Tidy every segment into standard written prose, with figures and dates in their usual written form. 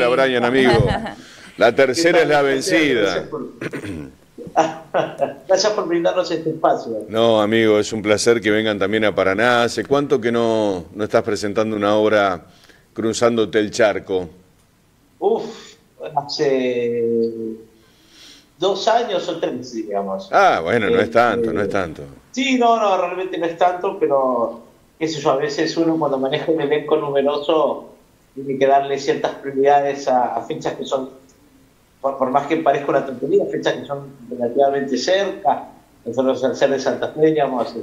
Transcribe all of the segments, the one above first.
bola, Brian, amigo. La tercera es la vencida. Gracias por brindarnos este espacio. No, amigo, es un placer que vengan también a Paraná. ¿Hace cuánto que no estás presentando una obra cruzándote el charco? Hace 2 años o 3, digamos. Ah, bueno, no es tanto, no es tanto. Sí, no, realmente no es tanto, pero qué sé yo, a veces uno cuando maneja un elenco numeroso tiene que darle ciertas prioridades a fechas que son, por más que parezca una tontería, fechas que son relativamente cerca. Nosotros al ser de Santa Fe, digamos,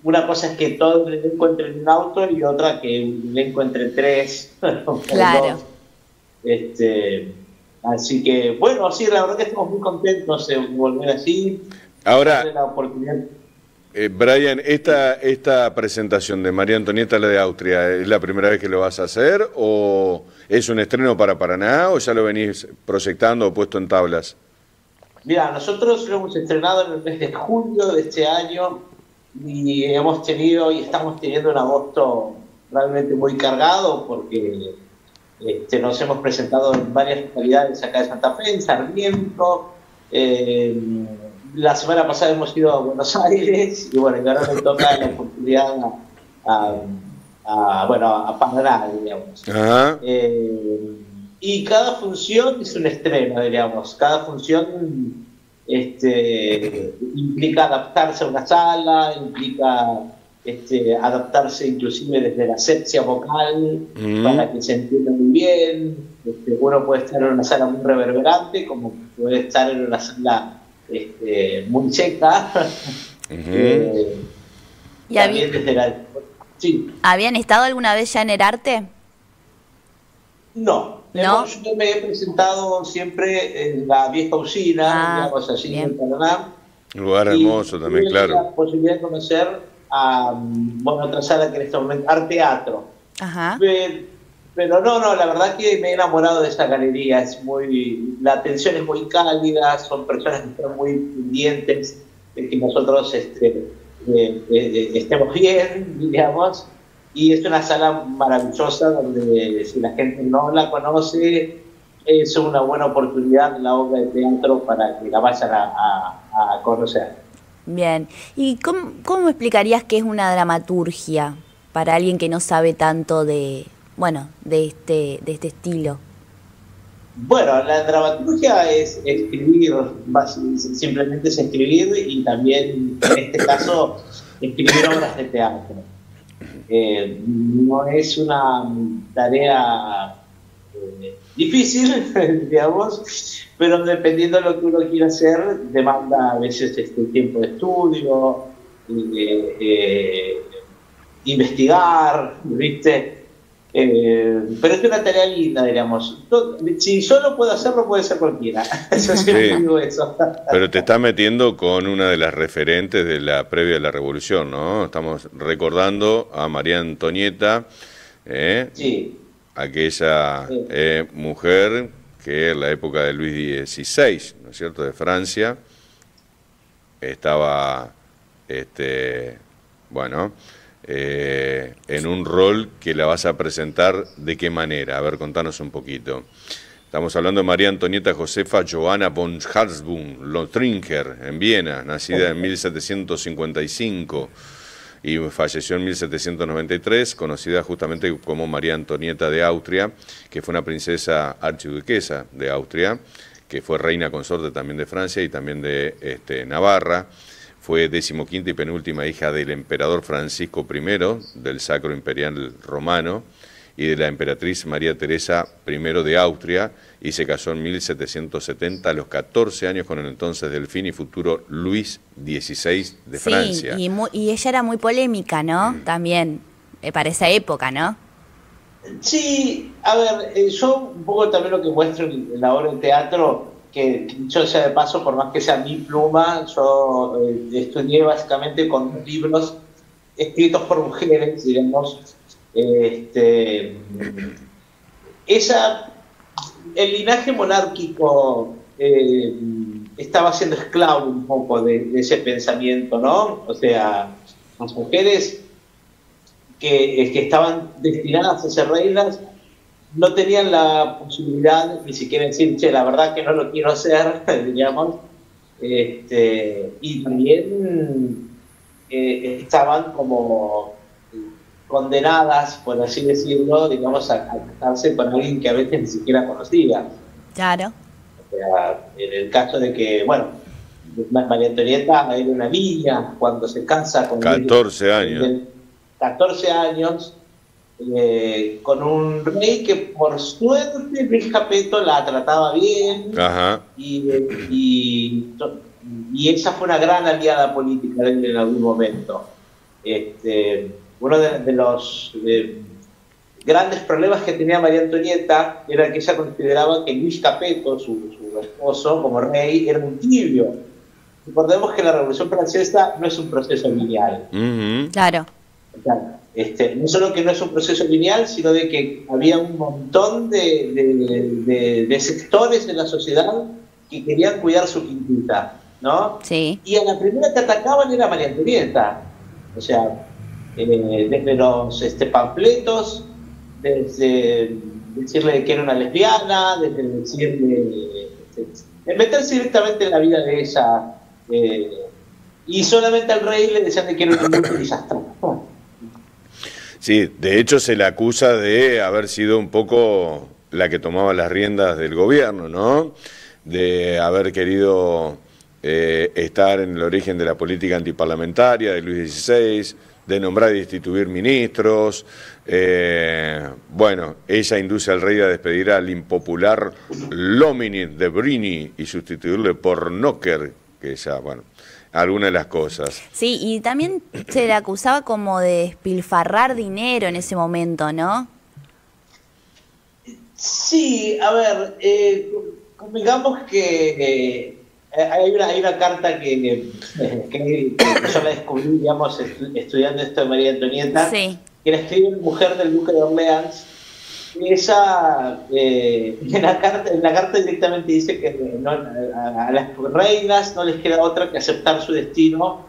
una cosa es que todo el elenco entre en un auto y otra que un elenco entre 3. Claro. Así que, bueno, sí, la verdad que estamos muy contentos de volver así. Ahora, La oportunidad. Brian, esta presentación de María Antonieta, la de Austria, ¿es la primera vez que lo vas a hacer o es un estreno para Paraná o ya lo venís proyectando o puesto en tablas? Mira, nosotros lo hemos estrenado en el mes de julio de este año y hemos tenido y estamos teniendo un agosto realmente muy cargado porque nos hemos presentado en varias localidades acá de Santa Fe, en Sarmiento. La semana pasada hemos ido a Buenos Aires y bueno, y ahora me toca la oportunidad a Paraná, digamos. Ajá. Y cada función es un estreno, digamos. Cada función implica adaptarse a una sala, implica adaptarse inclusive desde la asepsia vocal para que se entienda muy bien. Uno puede estar en una sala muy reverberante, como puede estar en una sala muy seca. ¿Y también desde la... Sí. ¿Habían estado alguna vez ya en Herarte? No. Yo me he presentado siempre en la vieja usina, digamos, allí en Paraná. Un lugar hermoso también, claro. La posibilidad de conocer a otra sala que en este momento, Arte Teatro. Ajá. Pero no, la verdad que me he enamorado de esa galería. La atención es muy cálida, son personas que están muy pendientes de que nosotros estemos bien, digamos. Y es una sala maravillosa donde si la gente no la conoce, es una buena oportunidad la obra de teatro para que la vayan a conocer. Bien. ¿Y cómo explicarías qué es una dramaturgia para alguien que no sabe tanto de este estilo? Bueno, la dramaturgia es escribir, simplemente es escribir y también, en este caso, escribir obras de teatro. No es una tarea difícil, digamos, pero dependiendo de lo que uno quiera hacer, demanda a veces tiempo de estudio, investigar, ¿viste? Pero es una tarea linda, digamos. Si solo puedo hacerlo, puede ser cualquiera. Eso siempre digo eso. Pero te estás metiendo con una de las referentes de la previa de la Revolución, ¿no? Estamos recordando a María Antonieta, sí. Aquella mujer que en la época de Luis XVI, ¿no es cierto?, de Francia, estaba, en un rol que la vas a presentar, ¿de qué manera? A ver, contanos un poquito. Estamos hablando de María Antonieta Josefa Johanna von Habsburg-Lothringer, en Viena, nacida en 1755 y falleció en 1793, conocida justamente como María Antonieta de Austria, que fue una princesa archiduquesa de Austria, que fue reina consorte también de Francia y también de Navarra. Fue 15ª y penúltima hija del emperador Francisco I, del Sacro Imperial Romano, y de la emperatriz María Teresa I de Austria, y se casó en 1770 a los 14 años con el entonces delfín y futuro Luis XVI de Francia. Y ella era muy polémica, ¿no? También, para esa época, ¿no? Sí, a ver, yo un poco también lo que muestro en la obra de teatro, que yo sea de paso, por más que sea mi pluma, yo estudié básicamente con libros escritos por mujeres, digamos. El linaje monárquico estaba siendo esclavo un poco de ese pensamiento, ¿no? O sea, las mujeres que estaban destinadas a ser reinas no tenían la posibilidad ni siquiera de decir, che, la verdad que no lo quiero hacer, diríamos, y también estaban como condenadas, por así decirlo, digamos, a casarse con alguien que a veces ni siquiera conocía. Claro. O sea, en el caso de que, bueno, María Antonieta era una niña cuando se casa con 14 años. 14 años, con un rey que por suerte Luis Capeto la trataba bien. Ajá. Y esa fue una gran aliada política de él en algún momento. Uno de los grandes problemas que tenía María Antonieta era que ella consideraba que Luis Capeto, su esposo como rey, era un tibio. Recordemos que la Revolución Francesa no es un proceso lineal. Claro. No solo que no es un proceso lineal, sino de que había un montón de sectores de la sociedad que querían cuidar su quintita, ¿no? Sí. Y a la primera que atacaban era María Antonieta. O sea, desde los panfletos, desde decirle que era una lesbiana, desde decirle... meterse directamente en la vida de ella. Y solamente al rey le decían que era un desastre. Sí, de hecho se le acusa de haber sido un poco la que tomaba las riendas del gobierno, ¿no? De haber querido estar en el origen de la política antiparlamentaria de Luis XVI, de nombrar y destituir ministros. Bueno, ella induce al rey a despedir al impopular Lomini de Brini y sustituirle por Nocker, que ya, bueno, algunas de las cosas. Sí, y también se le acusaba como de despilfarrar dinero en ese momento, ¿no? Sí, a ver, digamos que hay una carta que yo la descubrí, digamos, estudiando esto de María Antonieta, sí, que la escribe una mujer del duque de Orleans. Ella en la carta directamente dice que a las reinas no les queda otra que aceptar su destino,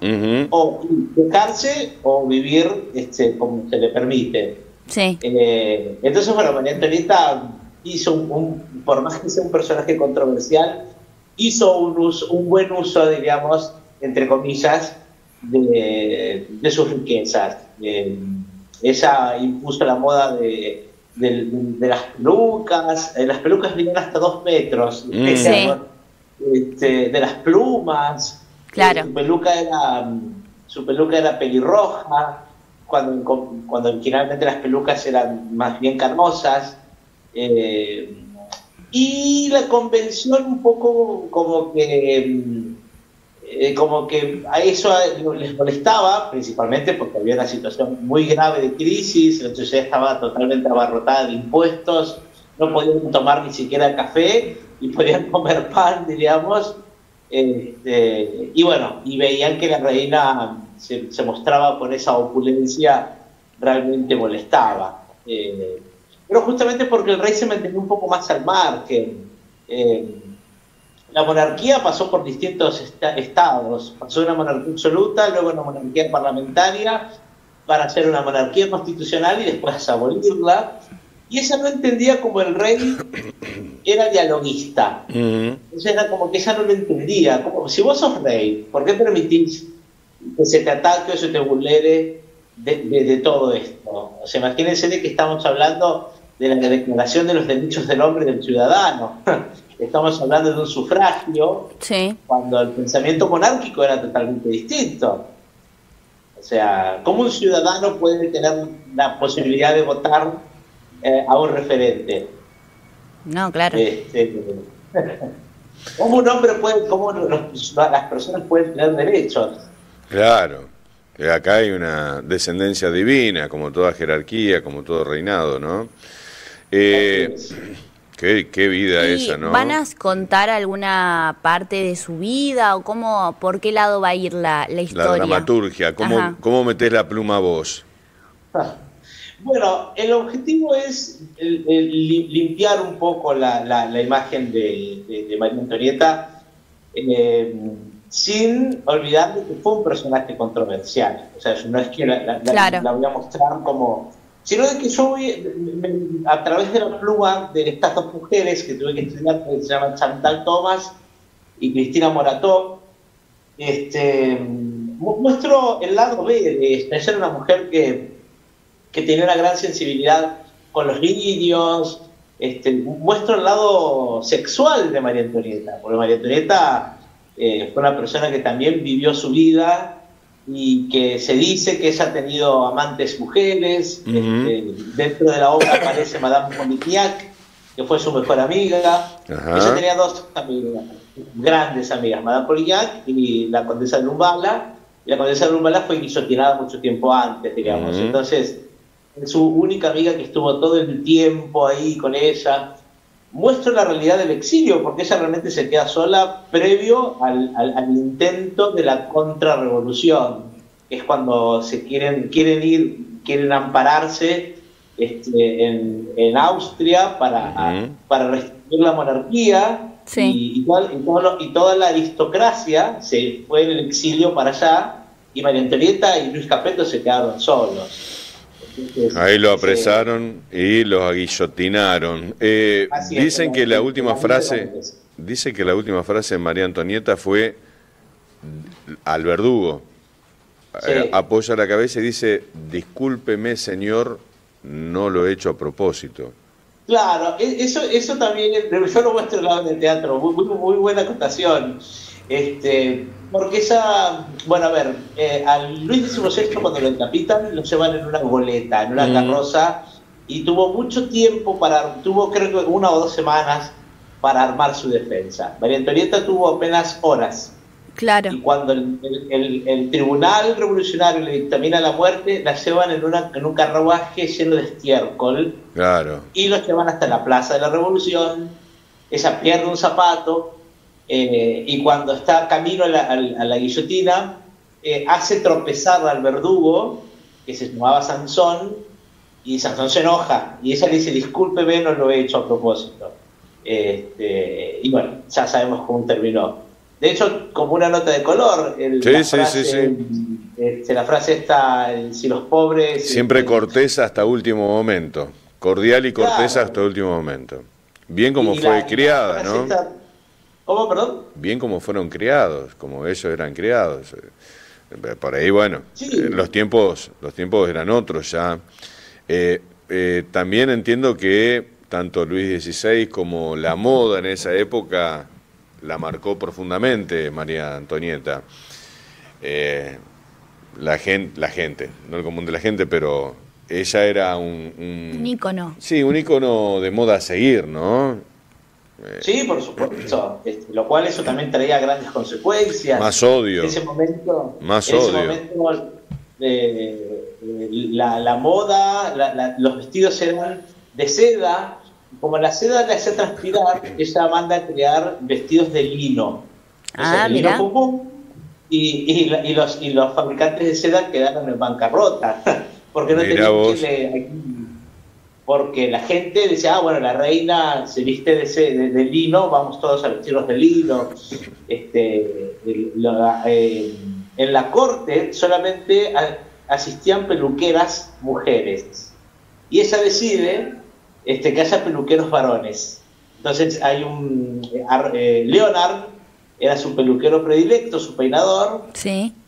o dejarse o vivir como se le permite. Sí. Entonces, bueno, María Antonieta hizo por más que sea un personaje controversial, hizo un buen uso, digamos, entre comillas, de sus riquezas. Ella impuso la moda de las pelucas venían hasta 2 metros, Sí. de las plumas, Claro. Su peluca era pelirroja, cuando finalmente las pelucas eran más bien carnosas, y la convención un poco como que a eso les molestaba, principalmente porque había una situación muy grave de crisis, la sociedad estaba totalmente abarrotada de impuestos, no podían tomar ni siquiera café y podían comer pan, diríamos, y bueno, y veían que la reina se mostraba con esa opulencia, realmente molestaba. Pero justamente porque el rey se mantenía un poco más al margen. La monarquía pasó por distintos estados, pasó de una monarquía absoluta, luego una monarquía parlamentaria, para ser una monarquía constitucional y después abolirla, y ella no entendía como el rey era dialoguista. Entonces era como que ella no lo entendía, como si vos sos rey, ¿por qué permitís que se te ataque o se te vulnere de todo esto? O sea, imagínense de que estamos hablando de la Declaración de los Derechos del Hombre y del Ciudadano. Estamos hablando de un sufragio, Sí. cuando el pensamiento monárquico era totalmente distinto. O sea, ¿cómo un ciudadano puede tener la posibilidad de votar a un referente? No, claro. ¿Cómo un hombre puede, cómo las personas pueden tener derechos? Claro, acá hay una descendencia divina, como toda jerarquía, como todo reinado, ¿no? Qué vida ¿Y esa, ¿no? van a contar alguna parte de su vida o por qué lado va a ir la historia? La dramaturgia, ¿cómo metés la pluma vos? Bueno, el objetivo es limpiar un poco la imagen de María Antonieta, sin olvidar que fue un personaje controversial. O sea, no es que la voy a mostrar como sino de que yo a través de la pluma de estas dos mujeres que tuve que estudiar, que se llaman Chantal Thomas y Cristina Morató, muestro el lado B de esta. Ella era una mujer que tenía una gran sensibilidad con los niños. Muestro el lado sexual de María Antonieta, porque María Antonieta fue una persona que también vivió su vida y que se dice que ella ha tenido amantes mujeres. Dentro de la obra aparece Madame Polignac, que fue su mejor amiga. Ella tenía dos amigas, grandes amigas, Madame Polignac y la condesa de Lumbala. Y la condesa de Lumbala fue guillotinada mucho tiempo antes, digamos. Entonces, su única amiga que estuvo todo el tiempo ahí con ella. Muestra la realidad del exilio, porque ella realmente se queda sola previo al intento de la contrarrevolución, que es cuando se quieren ampararse en Austria para restituir la monarquía. Sí. Y toda la aristocracia se fue en el exilio para allá, y María Antonieta y Luis Capeto se quedaron solos. Entonces, ahí lo apresaron y los aguillotinaron. Dicen que la última frase de María Antonieta fue al verdugo. Apoya la cabeza y dice: discúlpeme, señor, no lo he hecho a propósito. Claro, eso también, yo lo muestro en el teatro, muy buena acotación. Porque esa, bueno, a ver, a Luis XVI cuando lo encapitan lo llevan en una goleta, en una carroza, y tuvo mucho tiempo tuvo creo que 1 o 2 semanas para armar su defensa. María Antonieta tuvo apenas horas. Claro. Y cuando el tribunal revolucionario le dictamina la muerte, la llevan en un carruaje lleno de estiércol. Claro. Y lo llevan hasta la Plaza de la Revolución. Ella pierde un zapato, y cuando está camino a la guillotina, hace tropezar al verdugo, que se llamaba Sansón, y Sansón se enoja, y ella le dice: discúlpeme, no lo he hecho a propósito. Y bueno, ya sabemos cómo terminó. De hecho, como una nota de color, la frase está: si los pobres... Siempre cortés hasta último momento, cordial y cortés hasta último momento. Bien como fue criada, ¿no? ¿Cómo, perdón? Bien como fueron criados, como ellos eran criados. Por ahí, bueno, los tiempos eran otros ya. También entiendo que tanto Luis XVI como la moda en esa época la marcó profundamente María Antonieta. La gente, no el común de la gente, pero ella era un ícono. Sí, un ícono de moda a seguir, ¿no? Sí, por supuesto. Lo cual eso también traía grandes consecuencias. Más odio. En ese momento, la moda, los vestidos eran de seda. Como la seda le hacía transpirar, ella manda a crear vestidos de lino. Mira. Y los fabricantes de seda quedaron en bancarrota, porque no tenían porque la gente decía: bueno, la reina se viste de lino, vamos todos a vestirnos de lino. En la corte solamente asistían peluqueras mujeres, y ella decide que haya peluqueros varones. Entonces hay Leonard era su peluquero predilecto, su peinador,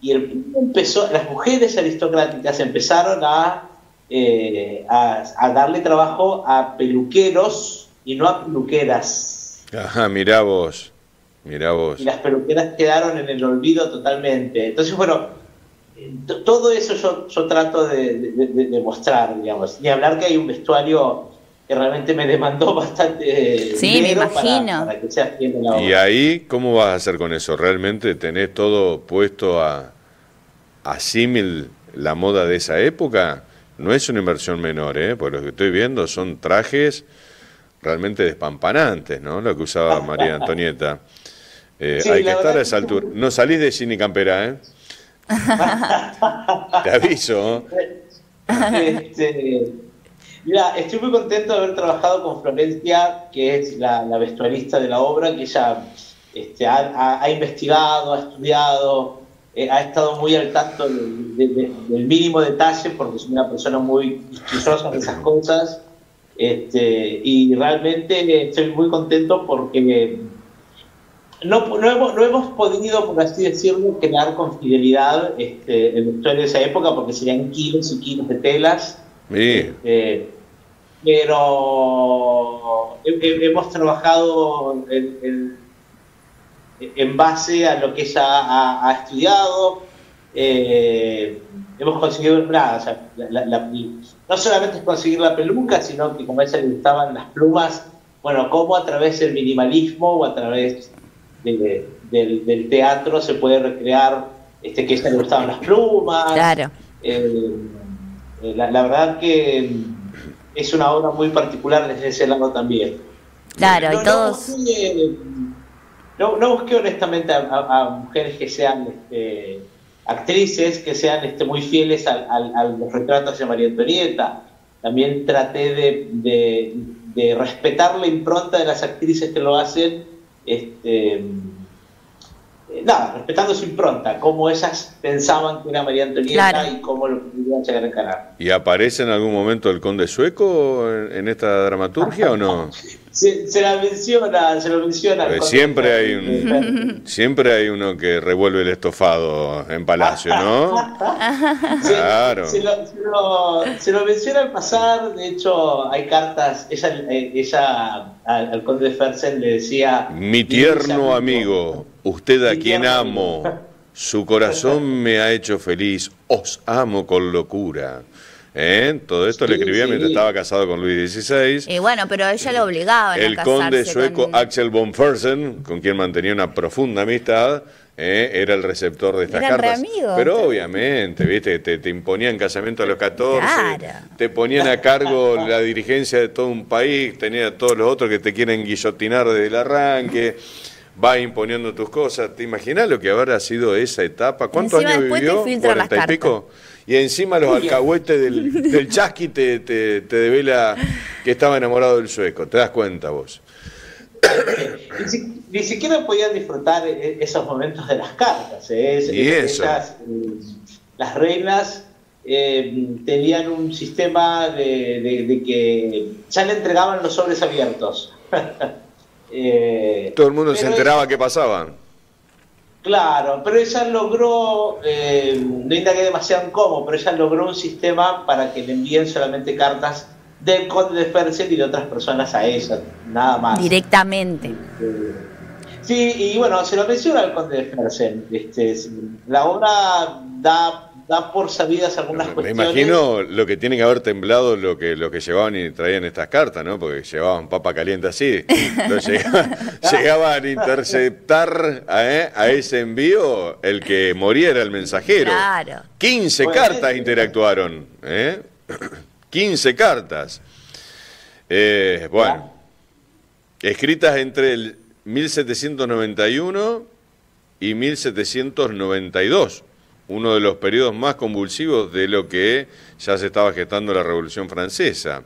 y las mujeres aristocráticas empezaron a darle trabajo a peluqueros y no a peluqueras. Ajá, mirá vos. Y las peluqueras quedaron en el olvido totalmente. Entonces, bueno, todo eso yo trato de mostrar, digamos. Ni hablar que hay un vestuario que realmente me demandó bastante me imagino. Para que sea fiel a la obra. ¿Y ahí cómo vas a hacer con eso? ¿Realmente tenés todo puesto a símil la moda de esa época? No es una inversión menor, por lo que estoy viendo son trajes realmente despampanantes, ¿no? Lo que usaba María Antonieta. Hay que estar a esa altura. No salís de Gini Campera, ¿eh? Te aviso. Mira, estoy muy contento de haber trabajado con Florencia, que es la vestuarista de la obra, que ella ha investigado, ha estudiado ha estado muy al tanto del mínimo detalle, porque es una persona muy quisquillosa en esas cosas, y realmente estoy muy contento porque no hemos podido, por así decirlo, crear con fidelidad el vestuario de esa época, porque serían kilos y kilos de telas. Sí. Pero hemos trabajado en base a lo que ella ha estudiado. Hemos conseguido nada, o sea, no solamente es conseguir la peluca, sino que como a ella le gustaban las plumas, bueno, cómo a través del minimalismo o a través del teatro se puede recrear que a ella le gustaban las plumas. Claro. La verdad que es una obra muy particular desde ese lado también. Claro, y todos... No busqué honestamente a mujeres que sean actrices, que sean muy fieles a los retratos de María Antonieta. También traté de respetar la impronta de las actrices que lo hacen, respetando su impronta, cómo ellas pensaban que era María Antonieta, claro, y cómo lo podían llegar a encarar. ¿Y aparece en algún momento el conde sueco en esta dramaturgia o no? Se lo menciona. Siempre hay uno que revuelve el estofado en Palacio, ¿no? Claro. Se lo menciona al pasar. De hecho, hay cartas. Ella al conde de Fersen le decía: mi tierno amigo, usted a quien amo, su corazón me ha hecho feliz, os amo con locura. Todo esto le escribía mientras estaba casado con Luis XVI. Y bueno, pero ella lo obligaba a casarse. El conde sueco Axel von Fersen, con quien mantenía una profunda amistad, era el receptor de estas cartas. Pero obviamente, viste, te imponían casamiento a los 14, claro, te ponían a cargo la dirigencia de todo un país, tenía a todos los otros que te quieren guillotinar desde el arranque. Va imponiendo tus cosas. ¿Te imaginas lo que habrá sido esa etapa? ¿Cuántos años vivió? 40 y pico. Y encima los alcahuetes del chasqui te devela que estaba enamorado del sueco. ¿Te das cuenta vos? Ni siquiera podían disfrutar esos momentos de las cartas. Y eso. Las reinas tenían un sistema de que ya le entregaban los sobres abiertos. Todo el mundo se enteraba qué pasaba. Claro, pero ella logró, no indagué demasiado en cómo, pero ella logró un sistema para que le envíen solamente cartas del conde de Fersen y de otras personas a ella, nada más. Directamente. Sí, y bueno, se lo menciona al conde de Fersen. La obra da por sabidas algunas cuestiones. Me imagino lo que tiene que haber temblado lo que llevaban y traían estas cartas, ¿no? Porque llevaban papa caliente así. Llegaban a interceptar a ese envío, el que moría era el mensajero. Claro. 15 cartas interactuaron, 15 cartas. Bueno, escritas entre el 1791 y 1792. Uno de los periodos más convulsivos de lo que ya se estaba gestando la Revolución Francesa.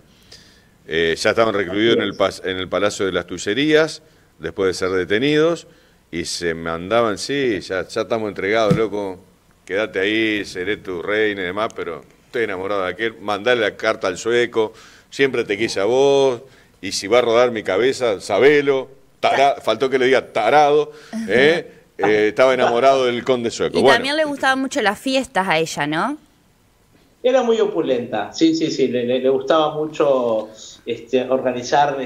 Ya estaban recluidos en el Palacio de las Tullerías, después de ser detenidos, y se mandaban, sí, ya estamos entregados, loco, quédate ahí, seré tu reina y demás, pero estoy enamorado de aquel, mandale la carta al sueco, siempre te quise a vos, y si va a rodar mi cabeza, sabelo, faltó que le diga tarado, estaba enamorado del conde sueco. Y también le gustaban mucho las fiestas a ella, ¿no? Era muy opulenta, sí, le gustaba mucho organizar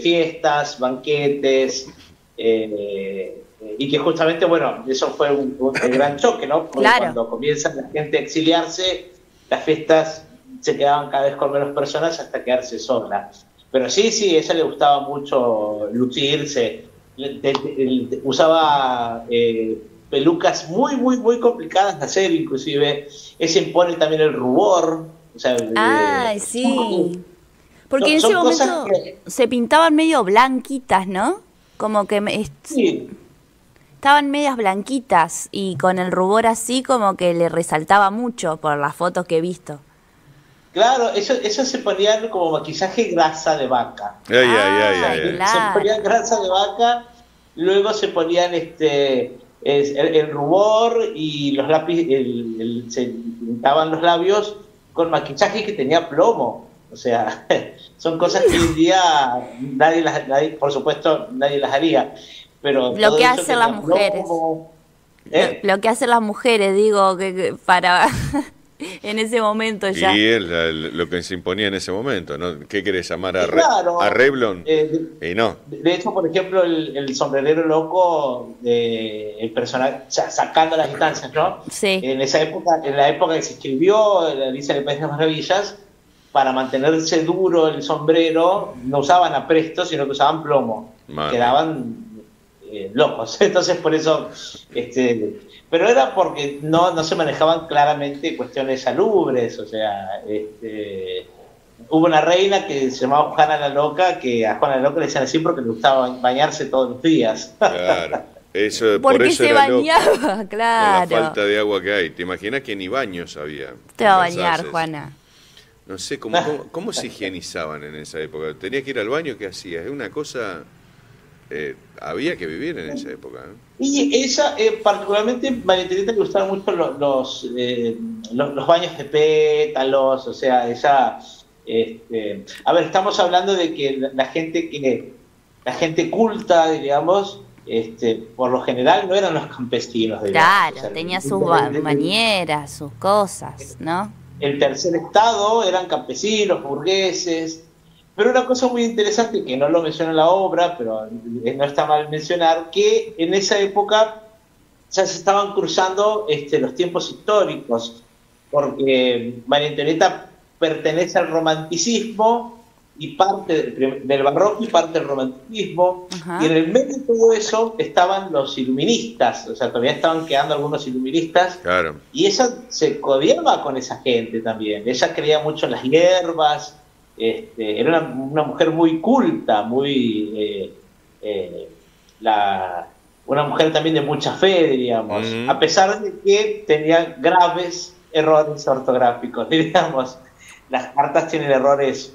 fiestas, banquetes, y que justamente, bueno, eso fue el gran choque, ¿no? Porque claro, cuando comienza la gente a exiliarse, las fiestas se quedaban cada vez con menos personas hasta quedarse solas. Pero sí, a ella le gustaba mucho lucirse. Usaba pelucas muy complicadas de hacer, inclusive ese impone también el rubor, o sea, sí, porque en ese momento se pintaban medio blanquitas, ¿no? Como que sí, estaban medias blanquitas y con el rubor así como que le resaltaba mucho por las fotos que he visto. Claro, eso se ponían como maquillaje grasa de vaca. Claro. Se ponían grasa de vaca, luego se ponían el rubor y los lápices, se pintaban los labios con maquillaje que tenía plomo. O sea, son cosas que hoy en día por supuesto, nadie las haría. Pero lo que hacen las mujeres. Lo que hacen las mujeres, digo, que para en ese momento ya. Y es lo que se imponía en ese momento, ¿no? ¿Qué querés llamar a, claro, a Revlon? Y no. De hecho, por ejemplo, el sombrerero loco, el personaje, sacando las distancias, ¿no? Sí. En la época que se escribió Alicia en el País de las Maravillas, para mantenerse duro el sombrero, no usaban apresto, sino que usaban plomo. Quedaban locos. Entonces, por eso... pero era porque no se manejaban claramente cuestiones salubres. O sea, hubo una reina que se llamaba Juana la Loca, que a Juana la Loca le decían así porque le gustaba bañarse todos los días. Claro. Eso, porque por eso se era bañaba, loco, claro. con la falta de agua que hay. ¿Te imaginas que ni baños había? Te va a bañar, Juana. No sé, ¿cómo se higienizaban en esa época? ¿Tenías que ir al baño? ¿Qué hacías? Es una cosa... había que vivir en esa época, ¿no? Y esa, particularmente, María Antonieta le gustaban mucho los baños de pétalos, o sea, esa... a ver, estamos hablando de que la gente culta, digamos, por lo general no eran los campesinos, digamos. Claro, o sea, tenía sus manieras, sus cosas, ¿no? El tercer estado eran campesinos, burgueses. Pero una cosa muy interesante, que no lo menciona en la obra, pero no está mal mencionar, que en esa época ya se estaban cruzando los tiempos históricos, porque María Antonieta pertenece al romanticismo y parte del barroco y parte del romanticismo. Ajá. Y en el medio de todo eso estaban los iluministas, o sea, todavía estaban quedando algunos iluministas. Claro. Y ella se codeaba con esa gente también. Ella creía mucho en las hierbas. Era una mujer muy culta, una mujer también de mucha fe, diríamos, a pesar de que tenía graves errores ortográficos, diríamos. Las cartas tienen errores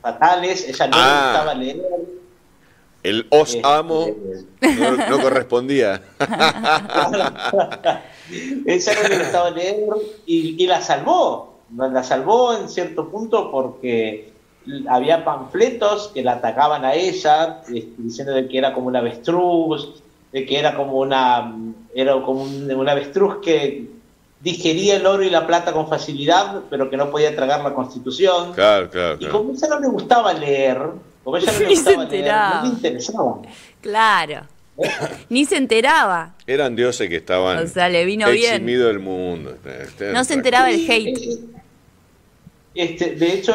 fatales, ella no le gustaba leer. El os amo no correspondía. Ella no le gustaba leer y la salvó. La salvó en cierto punto porque había panfletos que la atacaban a ella, diciendo de que era como un avestruz, de que era como un avestruz que digería el oro y la plata con facilidad, pero que no podía tragar la Constitución. Claro. Y como a ella no le gustaba leer, no le interesaba. Claro. Ni se enteraba. Eran dioses que estaban, o sea, le vino eximido del mundo. No se enteraba del hate. De hecho,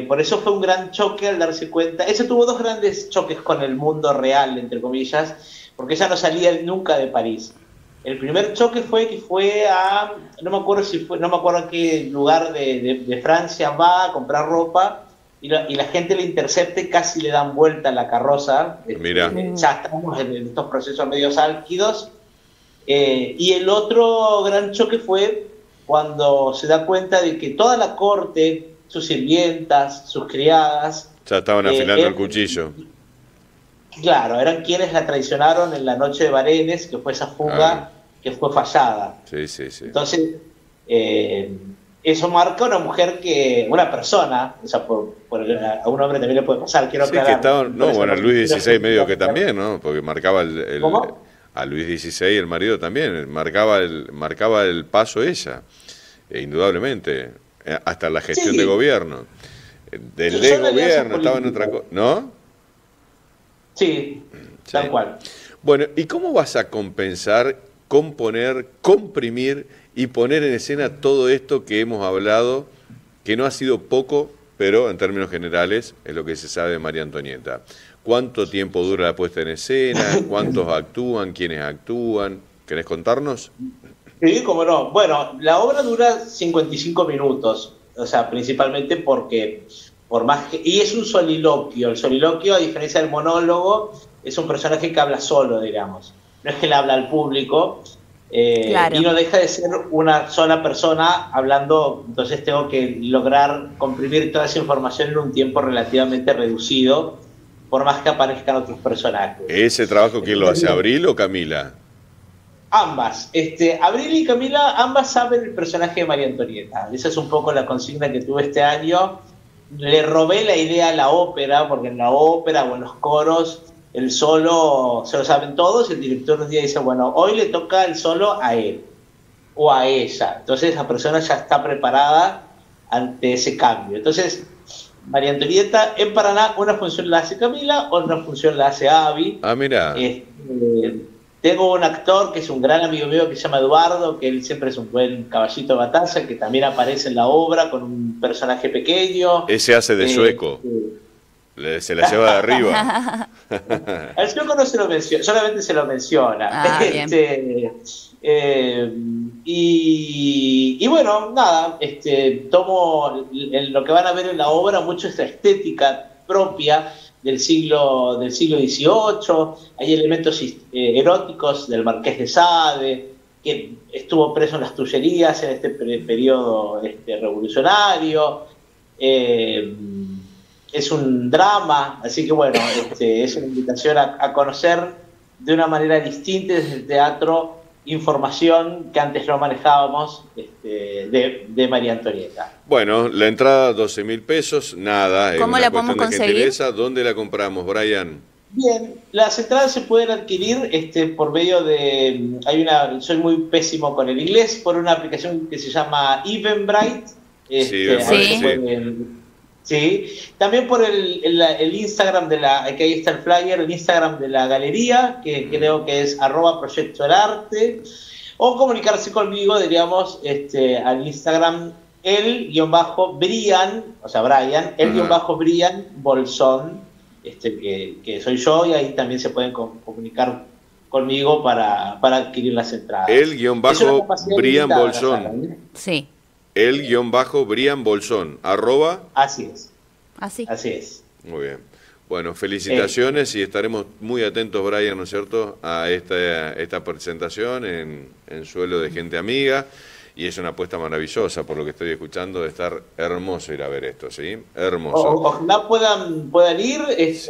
por eso fue un gran choque al darse cuenta. Ese tuvo dos grandes choques con el mundo real, entre comillas, porque ella no salía nunca de París. El primer choque fue que fue a, no me acuerdo a qué lugar de Francia va a comprar ropa, y la gente le intercepta y casi le dan vuelta a la carroza. Mira. Ya estamos en estos procesos medios álquidos. Y el otro gran choque fue cuando se da cuenta de que toda la corte, sus sirvientas, sus criadas... Ya estaban afilando el cuchillo. Claro, eran quienes la traicionaron en la noche de Varenes, que fue esa fuga que fue fallada. Sí. Entonces, eso marca una persona, o sea, a un hombre también le puede pasar, quiero aclarar. Luis XVI medio que también, ¿no? Porque marcaba a Luis XVI, el marido también, marcaba el paso ella, indudablemente, hasta la gestión de gobierno. Del gobierno estaba en otra cosa, ¿no? Sí, tal cual. Bueno, ¿y cómo vas a compensar, componer, comprimir y poner en escena todo esto que hemos hablado, que no ha sido poco, pero en términos generales es lo que se sabe de María Antonieta? ¿Cuánto tiempo dura la puesta en escena? ¿Cuántos actúan? ¿Quiénes actúan? ¿Querés contarnos? Sí, cómo no. Bueno, la obra dura 55 minutos, o sea, principalmente porque, y es un soliloquio. El soliloquio, a diferencia del monólogo, es un personaje que habla solo, digamos. No es que le habla al público, claro. Y no deja de ser una sola persona hablando, entonces tengo que lograr comprimir toda esa información en un tiempo relativamente reducido, por más que aparezcan otros personajes. ¿Ese trabajo quién lo hace, Abril o Camila? Ambas. Abril y Camila, ambas saben el personaje de María Antonieta. Esa es un poco la consigna que tuve este año. Le robé la idea a la ópera, porque en la ópera o en los coros el solo se lo saben todos, y el director un día dice, bueno, hoy le toca el solo a él o a ella. Entonces esa persona ya está preparada ante ese cambio. Entonces, María Antonieta en Paraná, una función la hace Camila, otra función la hace Abby. Ah, mira. Tengo un actor que es un gran amigo mío que se llama Eduardo, que él siempre es un buen caballito de batalla, que también aparece en la obra con un personaje pequeño. Ese hace de sueco. Se la lleva de arriba. Al sueco no se lo menciona, solamente se lo menciona. Y bueno, nada, tomo lo que van a ver en la obra mucho esta estética propia del siglo XVIII. Hay elementos eróticos del Marqués de Sade, que estuvo preso en las Tullerías en este periodo revolucionario. Es un drama, así que bueno, es una invitación a conocer de una manera distinta desde el teatro información que antes no manejábamos de María Antonieta. Bueno, la entrada 12.000 pesos, nada. ¿Cómo la podemos conseguir? ¿Dónde la compramos, Brian? Bien, las entradas se pueden adquirir por medio de... Soy muy pésimo con el inglés, por una aplicación que se llama Eventbrite. Sí, también por el Instagram que ahí está el flyer, el Instagram de la galería, que creo que es @Proyecto del Arte, o comunicarse conmigo, diríamos, al Instagram el-Brian, o sea, Brian, el-Brian Bolsón, que soy yo, y ahí también se pueden comunicar conmigo para adquirir las entradas. El-Brian Bolsón. Sí. El-Brian Bolsón, @ Así es. Así es. Muy bien. Bueno, felicitaciones y estaremos muy atentos, Brian, ¿no es cierto?, a esta presentación en Suelo de Gente Amiga. Y es una apuesta maravillosa, por lo que estoy escuchando, de estar hermoso ir a ver esto, ¿sí? Hermoso. Ojalá puedan ir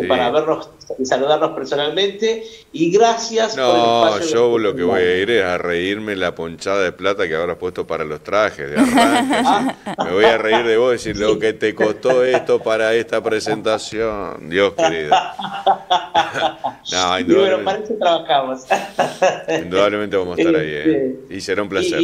para verlos y saludarlos personalmente. Y gracias por el espacio. Yo lo que voy a ir es a reírme la ponchada de plata que habrás puesto para los trajes de arranque. Me voy a reír de vos y decir lo que te costó esto para esta presentación. Dios querido. Bueno, para eso trabajamos. Indudablemente vamos a estar ahí, y será un placer.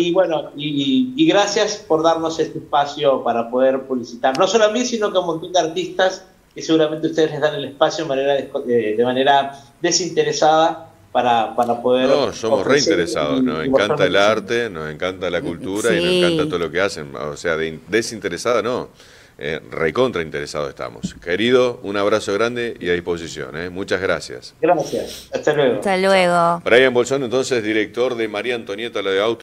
Y gracias por darnos este espacio para poder publicitar, no solo a mí, sino que a un montón de artistas que seguramente ustedes les dan el espacio de manera desinteresada para poder... No, somos reinteresados, nos encanta el arte, nos encanta la cultura y nos encanta todo lo que hacen, o sea, desinteresada no. Recontra interesados estamos. Querido, un abrazo grande y a disposición. Muchas gracias. Gracias. Hasta luego. Hasta luego. Brian Bolsón, entonces, director de María Antonieta, la de Auto.